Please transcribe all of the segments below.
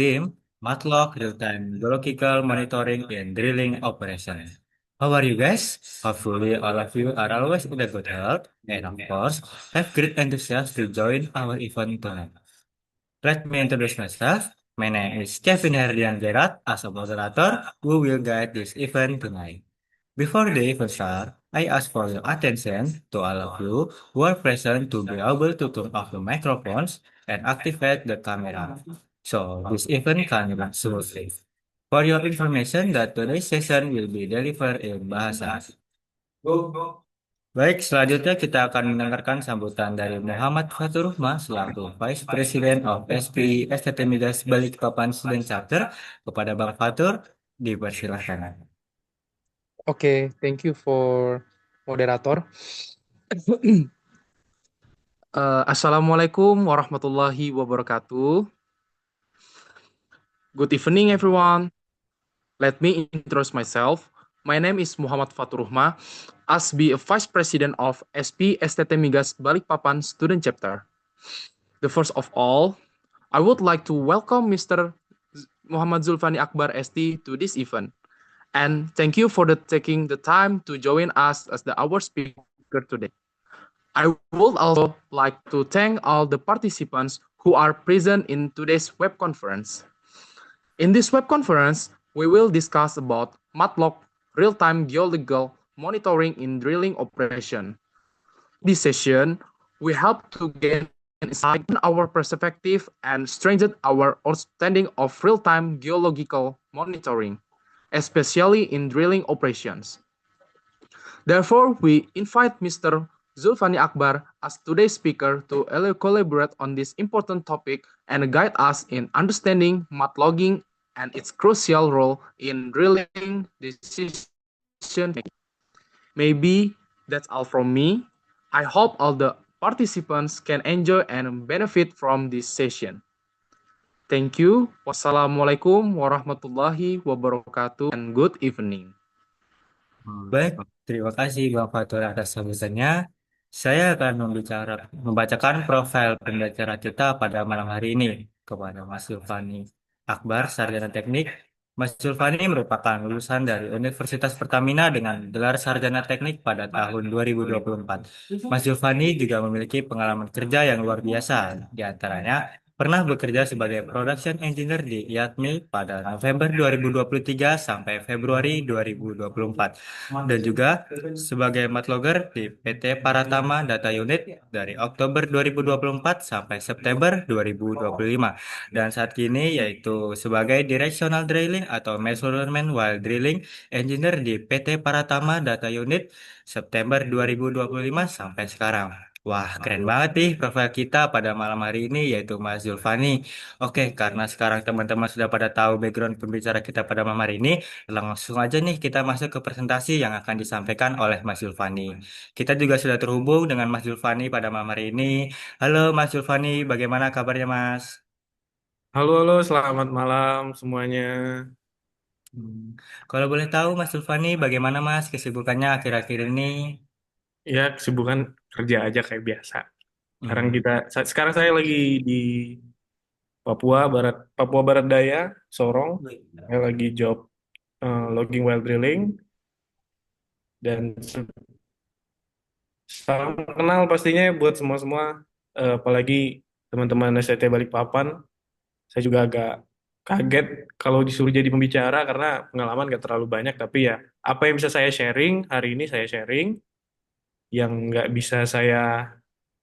team, Matlock Real-Time Geological Monitoring and Drilling Operations. How are you guys? Hopefully all of you are always in a good health and of course have great enthusiasm to join our event tonight. Let me introduce myself. My name is Kevin Herdian Gerard as a moderator who will guide this event tonight. Before the event starts, I ask for your attention to all of you who are present to be able to turn off the microphones and activate the camera. So this event can run smoothly. For your information that today's session will be delivered in Bahasa. Baik, selanjutnya kita akan mendengarkan sambutan dari Muhammad Fatur Rahman selaku Vice President of SPI STT Migas Balikpapan Student Chapter. Kepada Bang Fatur, dipersilahkan. Okay, thank you for moderator. Assalamualaikum warahmatullahi wabarakatuh. Good evening, everyone. Let me introduce myself. My name is Muhammad Fatur Rahma, as be a Vice President of SP STT Migas Balikpapan Student Chapter. The first of all, I would like to welcome Mr. Muhammad Zulfani Akbar ST to this event. And thank you for taking the time to join us as our speaker today. I would also like to thank all the participants who are present in today's web conference. In this web conference, we will discuss about Matlock real-time geological monitoring in drilling operation. This session, we help to gain insight in our perspective and strengthen our understanding of real-time geological monitoring, especially in drilling operations. Therefore, we invite Mr. Zulfani Akbar as today's speaker to collaborate on this important topic and guide us in understanding mud logging and its crucial role in drilling decision making. Maybe that's all from me. I hope all the participants can enjoy and benefit from this session. Thank you. Wassalamualaikum warahmatullahi wabarakatuh and good evening. Baik, terima kasih Bang Fatur atas sambutannya. Saya akan membacakan profil pembicara kita pada malam hari ini kepada Mas Zulfani Akbar, Sarjana Teknik. Mas Zulfani merupakan lulusan dari Universitas Pertamina dengan gelar Sarjana Teknik pada tahun 2024. Mas Zulfani juga memiliki pengalaman kerja yang luar biasa, di antaranya pernah bekerja sebagai Production Engineer di IATMI pada November 2023 sampai Februari 2024 dan juga sebagai matlogger di PT Paratama Data Unit dari Oktober 2024 sampai September 2025 dan saat kini yaitu sebagai Directional Drilling atau Measurement While Drilling Engineer di PT Paratama Data Unit September 2025 sampai sekarang. Wah, keren banget nih profil kita pada malam hari ini yaitu Mas Zulfani. Oke, karena sekarang teman-teman sudah pada tahu background pembicara kita pada malam hari ini, langsung aja nih kita masuk ke presentasi yang akan disampaikan oleh Mas Zulfani. Kita juga sudah terhubung dengan Mas Zulfani pada malam hari ini. Halo Mas Zulfani, bagaimana kabarnya Mas? Halo, halo, selamat malam semuanya. Hmm. Kalau boleh tahu Mas Zulfani, bagaimana Mas kesibukannya akhir-akhir ini? Ya, kesibukan kerja aja kayak biasa. Hmm. Sekarang saya lagi di Papua Barat Daya, Sorong. Saya lagi job logging while drilling dan salam kenal pastinya buat semua-semua, apalagi teman-teman STT Balikpapan. Saya juga agak kaget kalau disuruh jadi pembicara karena pengalaman gak terlalu banyak, tapi ya apa yang bisa saya sharing hari ini saya sharing. Yang nggak bisa saya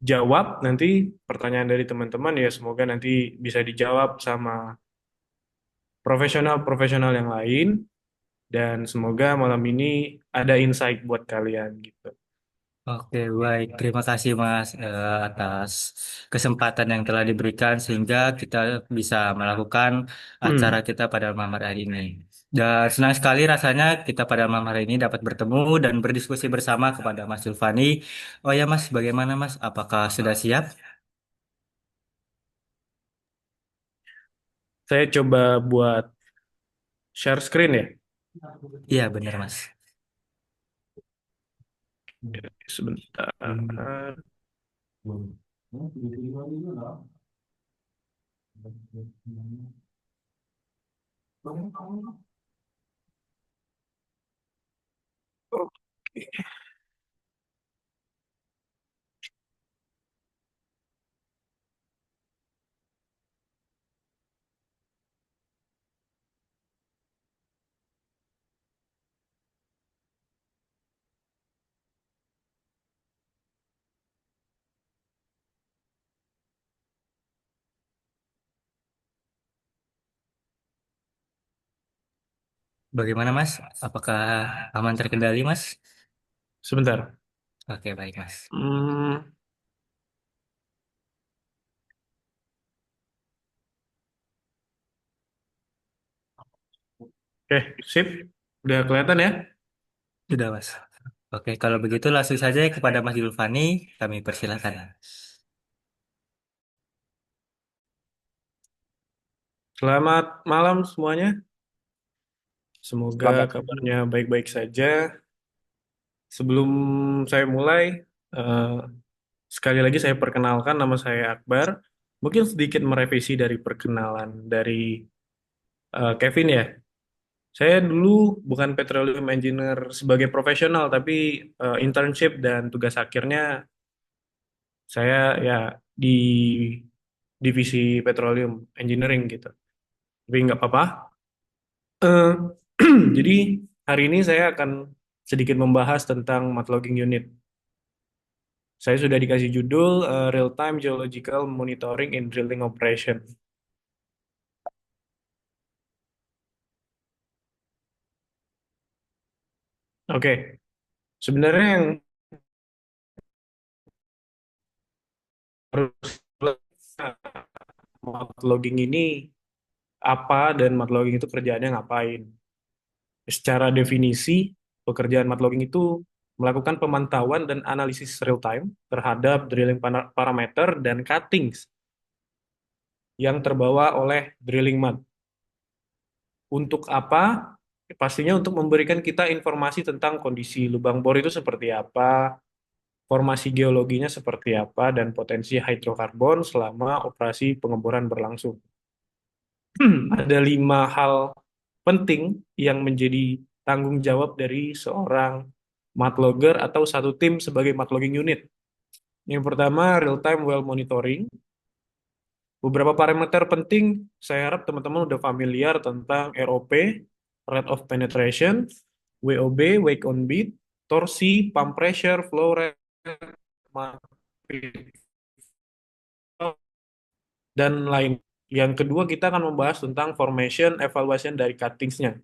jawab nanti pertanyaan dari teman-teman ya semoga nanti bisa dijawab sama profesional-profesional yang lain dan semoga malam ini ada insight buat kalian gitu. Oke, baik. Terima kasih Mas atas kesempatan yang telah diberikan sehingga kita bisa melakukan acara Hmm. kita pada malam hari ini. Dan senang sekali rasanya kita pada malam hari ini dapat bertemu dan berdiskusi bersama kepada Mas Zulfani. Oh ya Mas, bagaimana Mas? Apakah sudah siap? Saya coba buat share screen ya. Iya, benar Mas. Sebentar. Oke. Bagaimana Mas? Apakah aman terkendali Mas? Sebentar. Oke, baik Mas. Hmm, oke, sip. Udah kelihatan ya? Sudah Mas. Oke, kalau begitu langsung saja kepada Mas Julfani, kami persilakan. Selamat malam semuanya. Semoga Selamat. kabarnya baik-baik saja. Sebelum saya mulai, eh, sekali lagi saya perkenalkan nama saya Akbar. Mungkin sedikit merevisi dari perkenalan dari Kevin ya. Saya dulu bukan petroleum engineer sebagai profesional, tapi internship dan tugas akhirnya saya ya di divisi petroleum engineering gitu. Tapi nggak apa-apa. Eh, jadi hari ini saya akan sedikit membahas tentang matlogging unit. Saya sudah dikasih judul Real Time Geological Monitoring in Drilling Operation. Oke, sebenarnya yang harus matlogging ini apa dan matlogging itu kerjaannya ngapain? Secara definisi, pekerjaan matlogging itu melakukan pemantauan dan analisis real time terhadap drilling parameter dan cuttings yang terbawa oleh drilling mud. Untuk apa? Pastinya untuk memberikan kita informasi tentang kondisi lubang bor itu seperti apa, formasi geologinya seperti apa, dan potensi hidrokarbon selama operasi pengeboran berlangsung. Ada 5 hal penting yang menjadi tanggung jawab dari seorang matlogger atau satu tim sebagai matlogging unit. Yang pertama, real-time well monitoring. Beberapa parameter penting, saya harap teman-teman udah familiar tentang ROP, rate of penetration, WOB, wake on beat, torsi, pump pressure, flow rate, dan lain. Yang kedua, kita akan membahas tentang formation, evaluation dari cuttingsnya.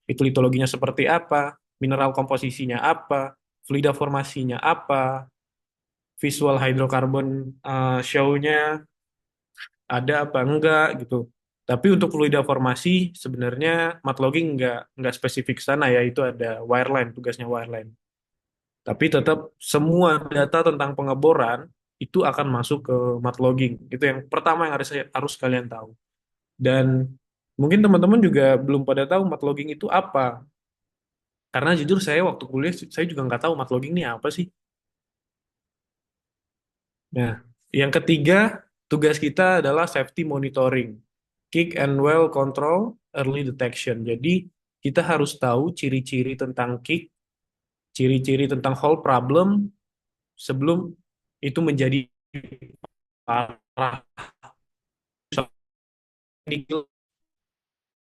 Itu litologinya seperti apa, mineral komposisinya apa, fluida formasinya apa, visual hydrocarbon show-nya ada apa enggak gitu. Tapi untuk fluida formasi sebenarnya matlogging enggak spesifik sana ya, itu ada wireline, tugasnya wireline. Tapi tetap semua data tentang pengeboran itu akan masuk ke matlogging. Itu yang pertama yang harus kalian tahu. Dan mungkin teman-teman juga belum pada tahu matlogging itu apa. Karena jujur saya waktu kuliah saya juga nggak tahu matlogging ini apa sih. Nah, yang ketiga tugas kita adalah safety monitoring, kick and well control, early detection. Jadi kita harus tahu ciri-ciri tentang kick, ciri-ciri tentang hole problem sebelum itu menjadi parah.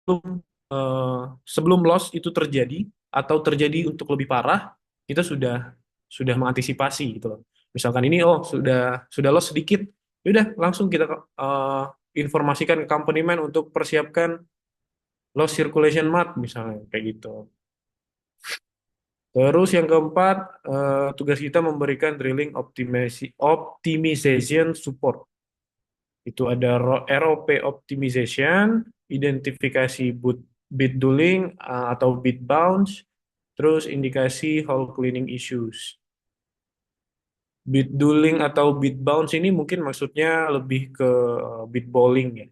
eh, sebelum loss itu terjadi atau terjadi untuk lebih parah, kita sudah mengantisipasi gitu loh. Misalkan ini oh sudah loss sedikit, ya udah langsung kita eh, informasikan ke company man untuk persiapkan loss circulation map misalnya kayak gitu. Terus yang keempat, tugas kita memberikan drilling optimization support. Itu ada ROP optimization, identifikasi bit dulling atau bit bounce, terus indikasi hole cleaning issues. Bit dulling atau bit bounce ini mungkin maksudnya lebih ke bit bowling ya.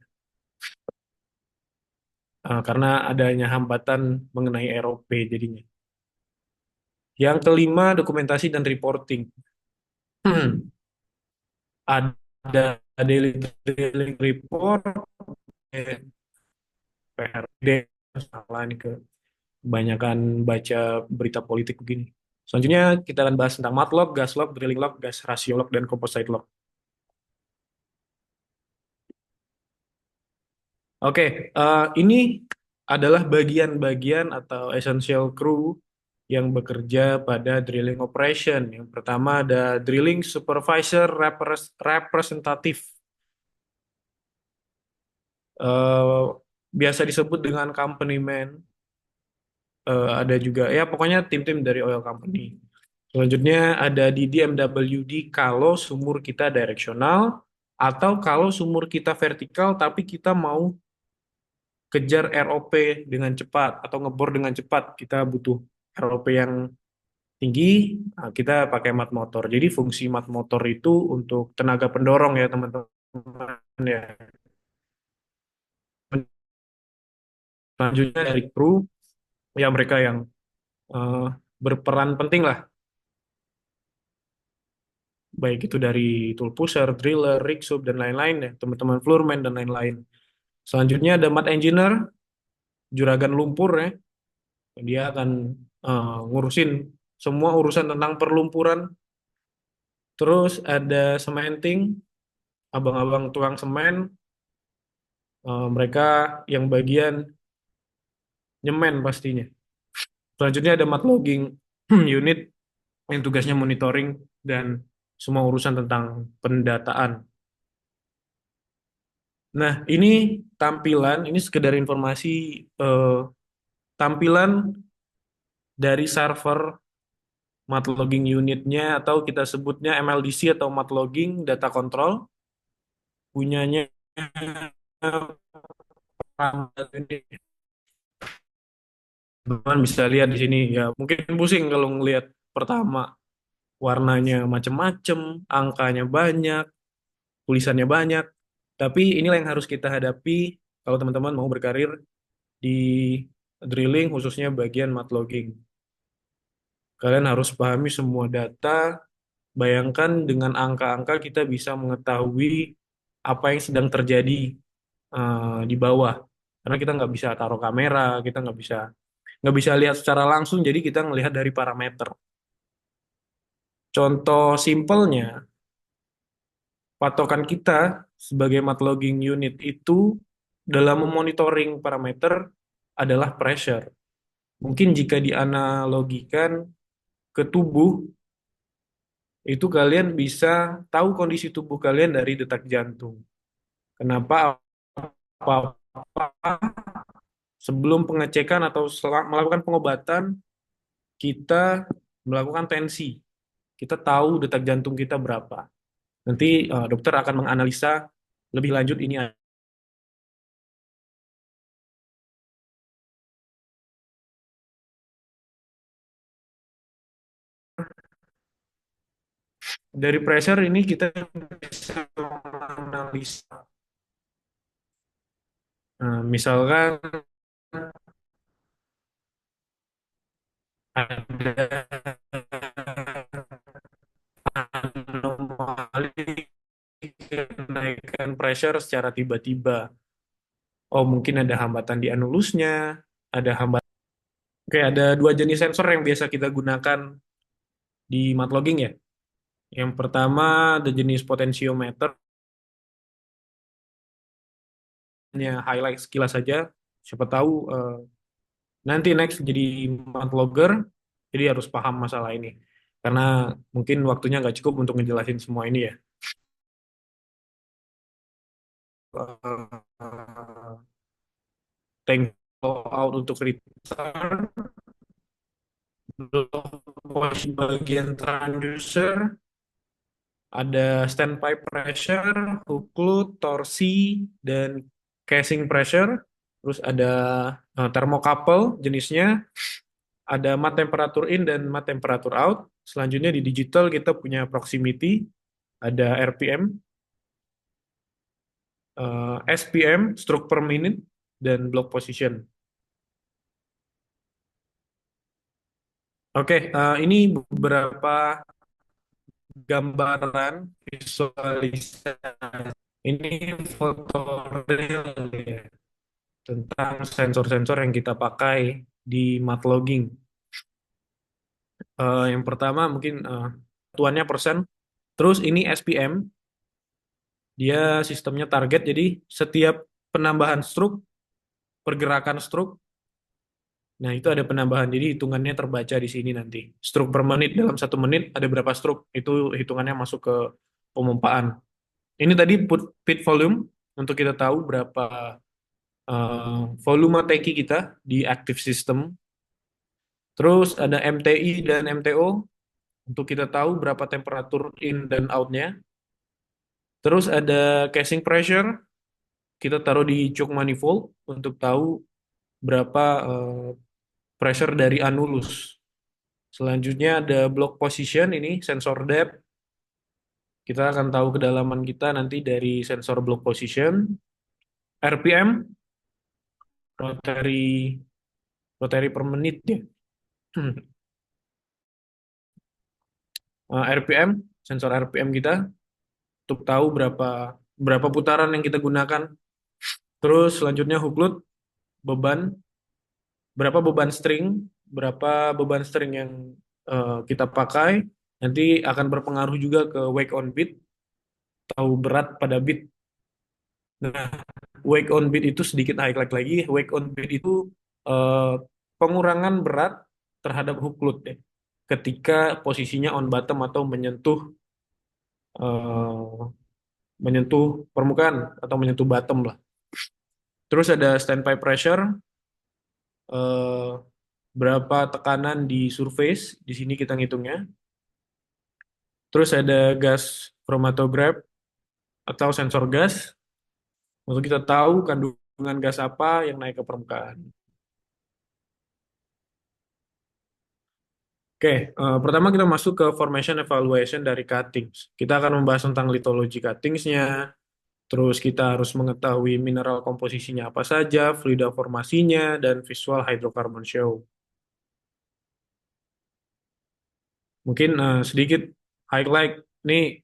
Karena adanya hambatan mengenai ROP jadinya. Yang kelima, dokumentasi dan reporting. Ada daily drilling report, PRD. salah nih kebanyakan baca berita politik begini. Selanjutnya kita akan bahas tentang matlog, gas log, drilling log, gas ratio log, dan composite log. Oke, ini adalah bagian-bagian atau essential crew yang bekerja pada drilling operation. Yang pertama ada drilling supervisor representative. Eh, Biasa disebut dengan company man. Ada juga, ya pokoknya tim-tim dari oil company. Selanjutnya ada di DMWD kalau sumur kita direksional atau kalau sumur kita vertikal tapi kita mau kejar ROP dengan cepat atau ngebor dengan cepat. Kita butuh ROP yang tinggi, nah, kita pakai mat motor. Jadi fungsi mat motor itu untuk tenaga pendorong ya teman-teman ya. Selanjutnya dari kru, ya mereka yang eh, berperan penting lah, baik itu dari tool pusher, driller, rig sub, dan lain-lain ya, teman-teman floorman dan lain-lain. Selanjutnya ada mat engineer, juragan lumpur ya, dia akan ngurusin semua urusan tentang perlumpuran. Terus ada cementing, abang-abang tukang semen, mereka yang bagian nyemen pastinya. Selanjutnya ada mat logging unit yang tugasnya monitoring dan semua urusan tentang pendataan. Nah, ini tampilan, ini sekedar informasi eh, tampilan dari server mat logging unitnya atau kita sebutnya MLDC atau mat logging data control punyanya Prambat ini. Teman bisa lihat di sini ya mungkin pusing kalau ngelihat pertama warnanya macem-macem, angkanya banyak, tulisannya banyak. Tapi inilah yang harus kita hadapi kalau teman-teman mau berkarir di drilling khususnya bagian mat logging. Kalian harus pahami semua data. Bayangkan dengan angka-angka kita bisa mengetahui apa yang sedang terjadi di bawah. Karena kita nggak bisa taruh kamera, kita nggak bisa lihat secara langsung, jadi kita ngelihat dari parameter. Contoh simpelnya, patokan kita sebagai mat logging unit itu dalam memonitoring parameter adalah pressure. Mungkin jika dianalogikan ke tubuh, itu kalian bisa tahu kondisi tubuh kalian dari detak jantung. Kenapa apa-apa sebelum pengecekan atau melakukan pengobatan, kita melakukan tensi. Kita tahu detak jantung kita berapa. Nanti dokter akan menganalisa lebih lanjut ini dari pressure ini kita bisa menganalisa. Misalkan ada anomali kenaikan pressure secara tiba-tiba. Oh, mungkin ada hambatan di anulusnya, ada hambatan. Oke, ada dua jenis sensor yang biasa kita gunakan di mat logging ya. Yang pertama ada jenis potentiometer, hanya highlight sekilas saja. Siapa tahu nanti next jadi mat logger, jadi harus paham masalah ini. Karena mungkin waktunya nggak cukup untuk ngejelasin semua ini ya. Tank out untuk return, bagian transducer, ada standby pressure, hook load, torsi, dan casing pressure. Terus ada thermocouple jenisnya, ada mat temperatur in dan mat temperatur out. Selanjutnya di digital kita punya proximity, ada RPM, SPM, stroke per minute, dan block position. Oke, ini beberapa gambaran visualisasi. Ini foto real ya. tentang sensor-sensor yang kita pakai di matlogging. Yang pertama mungkin satuannya persen. Terus ini SPM, dia sistemnya target. Jadi setiap penambahan stroke, pergerakan stroke, nah itu ada penambahan. Jadi hitungannya terbaca di sini nanti. Stroke per menit dalam 1 menit ada berapa stroke? Itu hitungannya masuk ke pemompaan. Ini tadi put pit volume untuk kita tahu berapa volume tangki kita di active system. Terus ada MTI dan MTO untuk kita tahu berapa temperatur in dan outnya. Terus ada casing pressure, kita taruh di choke manifold untuk tahu berapa pressure dari anulus. Selanjutnya ada block position, ini sensor depth. Kita akan tahu kedalaman kita nanti dari sensor block position. RPM, rotary rotary per menit ya. RPM, sensor RPM kita untuk tahu berapa berapa putaran yang kita gunakan. Terus selanjutnya hook load, beban, berapa beban string yang kita pakai, nanti akan berpengaruh juga ke wake on beat, tahu berat pada beat. Nah, wake on beat itu sedikit highlight lagi. Wake on beat itu eh, pengurangan berat terhadap hook load ya, ketika posisinya on bottom atau eh, menyentuh permukaan atau menyentuh bottom lah. Terus ada standby pressure, eh, berapa tekanan di surface, di sini kita ngitungnya. Terus ada gas chromatograph atau sensor gas untuk kita tahu kandungan gas apa yang naik ke permukaan. Oke, pertama kita masuk ke formation evaluation dari cuttings. Kita akan membahas tentang litologi cuttingsnya, terus kita harus mengetahui mineral komposisinya apa saja, fluida formasinya, dan visual hydrocarbon show. Mungkin sedikit highlight nih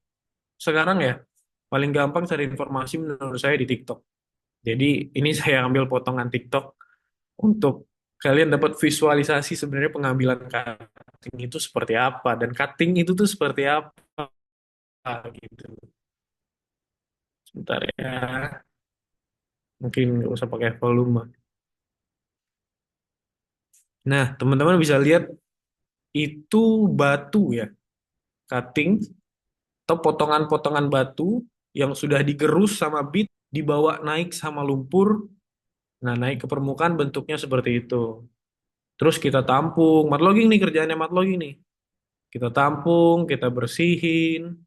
sekarang ya, paling gampang cari informasi menurut saya di TikTok. Jadi ini saya ambil potongan TikTok untuk kalian dapat visualisasi sebenarnya pengambilan cutting itu seperti apa dan cutting itu tuh seperti apa gitu. Sebentar ya, mungkin nggak usah pakai volume. Nah, teman-teman bisa lihat itu batu ya, cutting atau potongan-potongan batu yang sudah digerus sama bit, dibawa naik sama lumpur. Nah, naik ke permukaan bentuknya seperti itu. Terus kita tampung, matlogging nih kerjaannya matlogging nih. Kita tampung, kita bersihin.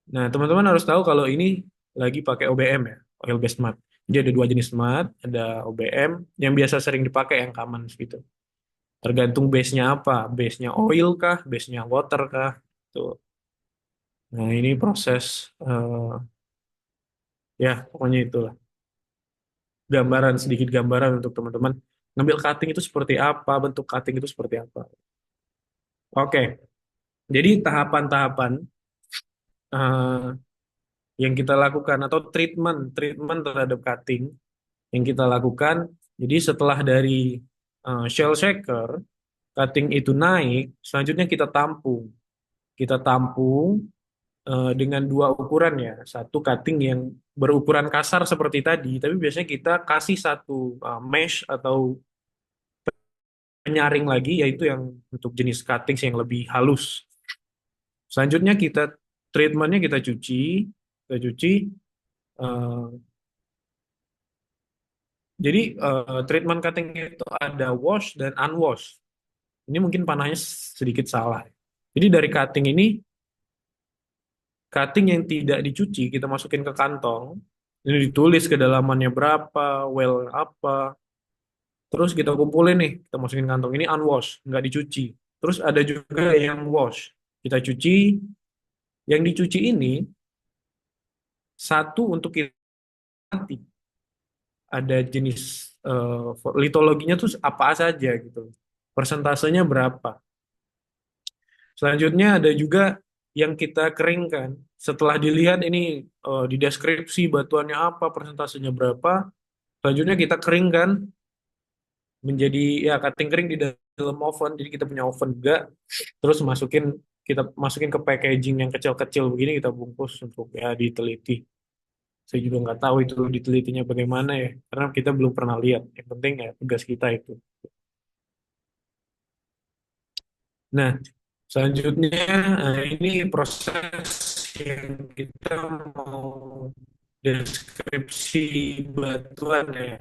Nah, teman-teman harus tahu kalau ini lagi pakai OBM ya, oil based mud. Jadi ada dua jenis mud, ada OBM yang biasa sering dipakai yang common gitu. Tergantung base-nya apa, base-nya oil kah, base-nya water kah. Tuh. Nah, ini proses ya pokoknya itulah. Gambaran sedikit gambaran untuk teman-teman ngambil cutting itu seperti apa, bentuk cutting itu seperti apa. Oke, jadi tahapan-tahapan eh, yang kita lakukan atau treatment treatment terhadap cutting yang kita lakukan. Jadi setelah dari shell shaker, cutting itu naik, selanjutnya kita tampung. Kita tampung dengan dua ukuran ya. Satu cutting yang berukuran kasar seperti tadi, tapi biasanya kita kasih satu mesh atau penyaring lagi, yaitu yang untuk jenis cutting yang lebih halus. Selanjutnya treatmentnya kita cuci. eh, jadi treatment cutting itu ada wash dan unwash. Ini mungkin panahnya sedikit salah. Jadi dari cutting ini, cutting yang tidak dicuci kita masukin ke kantong. Ini ditulis kedalamannya berapa, well apa. Terus kita kumpulin nih, kita masukin kantong. Ini unwash, nggak dicuci. Terus ada juga yang wash. Kita cuci. Yang dicuci ini satu untuk kita nanti. Ada jenis litologinya tuh apa saja gitu. Persentasenya berapa. Selanjutnya ada juga yang kita keringkan. Setelah dilihat ini di deskripsi batuannya apa, persentasenya berapa, Selanjutnya kita keringkan menjadi ya cutting kering di dalam oven. Jadi kita punya oven juga. Terus kita masukin ke packaging yang kecil-kecil begini, kita bungkus untuk ya diteliti. Saya juga nggak tahu itu ditelitinya bagaimana ya, karena kita belum pernah lihat. Yang penting ya tugas kita itu. Nah, selanjutnya ini proses yang kita mau deskripsi batuan ya.